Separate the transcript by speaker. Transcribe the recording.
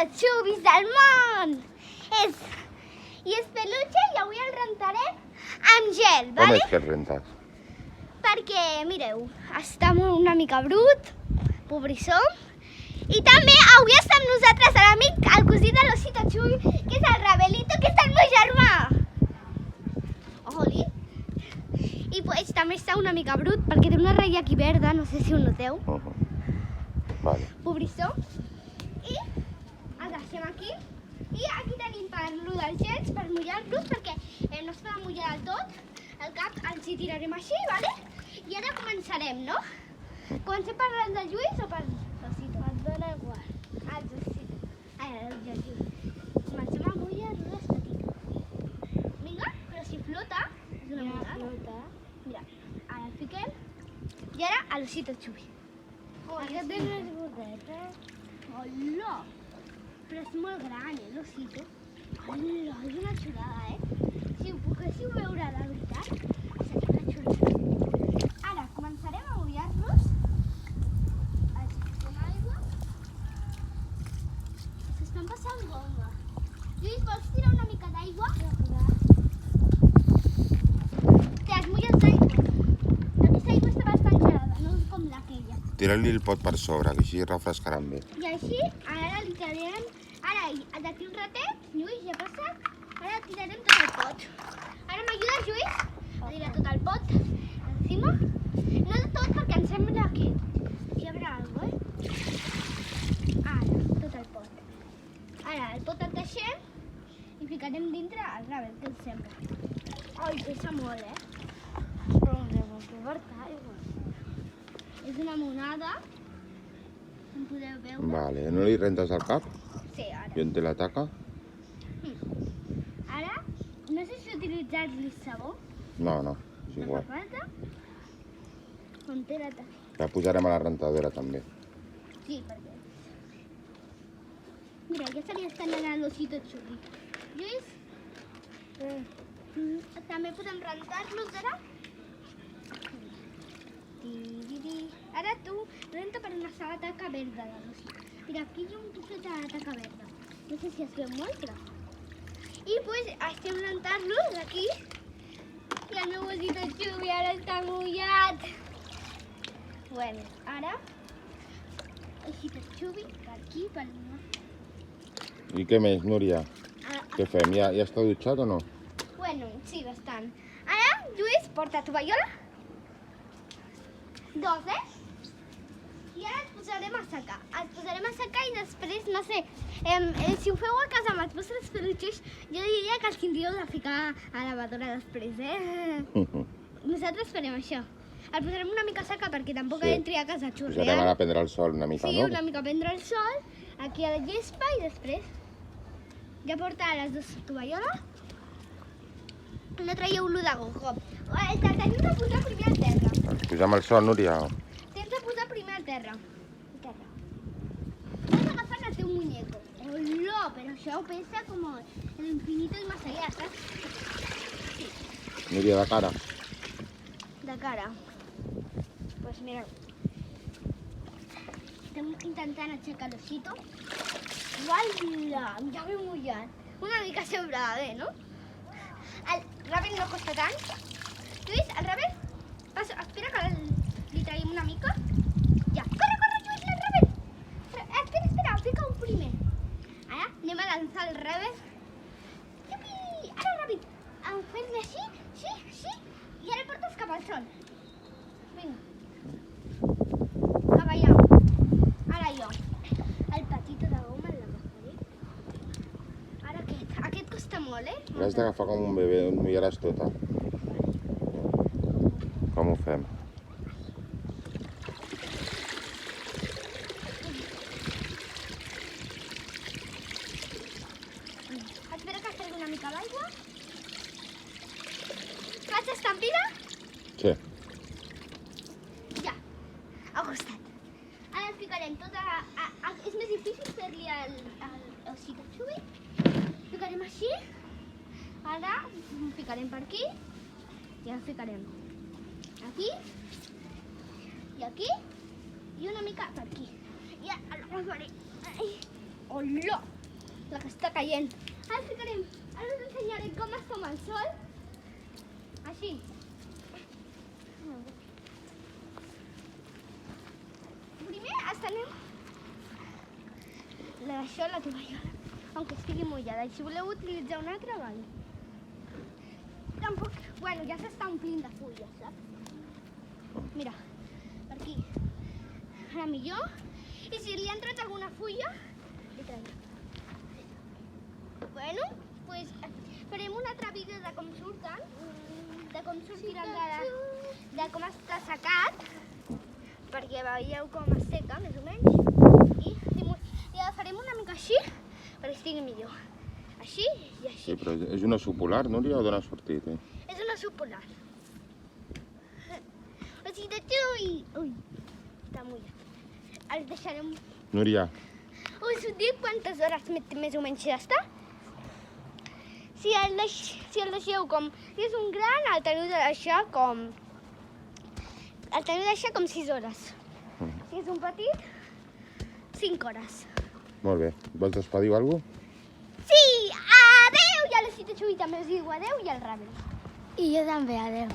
Speaker 1: xubis del món! I és peluche i avui el rentarem amb gel,
Speaker 2: Com
Speaker 1: vale?
Speaker 2: és que el rentes?
Speaker 1: Perquè, mireu, està una mica brut, pobrissó. I també avui està amb nosaltres l'amic, el cosí de l'Osito Xubi, que és el Rabelito, que és el meu germà. Oli. I pues, també està una mica brut perquè té una ratlla aquí verda, no sé si ho noteu.
Speaker 2: Vale.
Speaker 1: Pobrissó. I el deixem aquí. I aquí tenim per lo dels gels, per mullar-los, perquè no es poden mullar del tot. El cap els hi tirarem així, vale? I ara començarem, no? Comencem parlant del Lluís o per l'Osito? Et dona igual. Els Osito. El Lluís. Comencem a mullar-lo les petites. Vinga, però si flota, és una mulada. Mira, ara el fiquem. I ara a l'Osito Xubi. Aquest té unes gotetes. Hola! Però és molt gran, l'Osito. Hola, és una xulada, Si ho poguéssiu veure de veritat, seria una xulada. Ara, començarem a mullar-los. Els posem aigua. S'estan passant bomba. Lluís, vols tirar una mica d'aigua? Te has mullat d'aigua. Aquesta aigua està bastant gelada, no és com d'aquella.
Speaker 2: Tira-li el pot per sobre, que així refrescaran bé.
Speaker 1: I així, ara li tirarem... Ara, d'aquí un ratet, Lluís, ja passa, ara tirarem tot el pot. Ara m'ajudes, Lluís? A tirar tot el pot encima. No de tot, perquè em sembla que hi haurà alguna cosa, Ara, tot el pot. Ara, el pot el deixem i ficarem dintre el Ravel, que el sembla. Ai, pesa molt, Però no hem portar aigua. És una monada. Com podeu veure.
Speaker 2: Vale, no li rentes el cap?
Speaker 1: Sí, ara.
Speaker 2: I on té la taca?
Speaker 1: Ara, no sé si utilitzar-li sabó.
Speaker 2: No, és
Speaker 1: No
Speaker 2: igual.
Speaker 1: fa falta. On té la taca.
Speaker 2: La posarem a la rentadora també.
Speaker 1: Sí, perquè... Mira, ja se li estan anant l'Osito Xubi. Lluís? També podem rentar-los ara? Ara tu renta per una sola taca verda de l'Osito. Mira, aquí hi ha un trosset de la taca verda. No sé si es veu molt, però... I pues estem rentant-los aquí. I el meu Osito Xubi ara està mullat. Bueno, ara... Osito Xubi per aquí, per allà.
Speaker 2: I què més, Núria? Què fem? Ja està dutxat o no?
Speaker 1: Bueno, sí, bastant. Ara, Lluís, porta tovallola. 2, I ara els posarem a secar. Els posarem a secar i després, no sé, si ho feu a casa amb els vostres peluixos, jo diria que els tindríeu de ficar a la lavadora després, Nosaltres farem això. El posarem una mica a secar perquè tampoc entri a casa xurreant.
Speaker 2: Posarem ara a prendre el sol una mica,
Speaker 1: Sí,
Speaker 2: no?
Speaker 1: una mica a prendre el sol, aquí a la gespa i després ja portar les dues tovalloles. No traieu-lo de gogo. Teniu de posar primer al terra.
Speaker 2: Ens posem al sol, Núria?
Speaker 1: Tens de posar primer al terra. Estàs agafant el teu muñeco. Hola, però això pesa com el infinito i más allá, saps?
Speaker 2: Núria, de cara.
Speaker 1: De cara. Pues mira. Estem intentant aixecar l'Osito. Uala, ja m'he mullat. Una mica sembrava bé, no? El Ravel no costa tant. Lluís, el Ravel, espera que li traiem una mica. Ja, corre, Lluís, el Ravel. Espera, fica un primer. Ara anem a lançar el Ravel. Iupi! Ara, Ravel, fem-ne així, sí, i ara el portes cap al sol. Vinga. Cap allà. Ara jo. El patito de goma el l'agafaré. Ara aquest costa molt,
Speaker 2: L'has d'agafar com un bebè, on mullaràs tota. Com ho fem?
Speaker 1: Espera que es tregui una mica l'aigua. Faig estampida?
Speaker 2: Sí.
Speaker 1: Ja, al costat. Ara el ficarem tot a... És més difícil fer-li al Osito Xubi. Ficarem així. Ara ficarem per aquí. I el ficarem aquí. I aquí. I una mica per aquí. Ja l'agafaré. Hola! La que està caient. Ara us ensenyaré com es toma el sol. Així. Primer estenem això a la tovallola, aunque estigui mullada. I si voleu utilitzar una altra, vale. Tampoc, bueno, ja s'està omplint de fulles, saps? Mira, per aquí. Ara millor. I si li ha entrat alguna fulla, li traiem. Bueno, pues farem un altre vídeo de com surten, de com sortiran de com està secat, perquè veieu com es seca, més o menys, i la farem una mica així, perquè estigui millor. Així i així.
Speaker 2: Sí, però és una supolar, Núria, o d'on ha sortit?
Speaker 1: És una supolar. O sigui, de tu i... Ui, està mullat. El deixarem...
Speaker 2: Núria.
Speaker 1: Us dic quantes hores més o menys ja està. Si el deixeu com... Si és un gran, el teniu de deixar com... El teniu de deixar com 6 hores. Si és un petit, 5 hores.
Speaker 2: Molt bé. Vols despedir alguna cosa?
Speaker 1: Sí! Adeu! I a la cita Xui també us diu adeu i al ràdio. I jo també, adeu.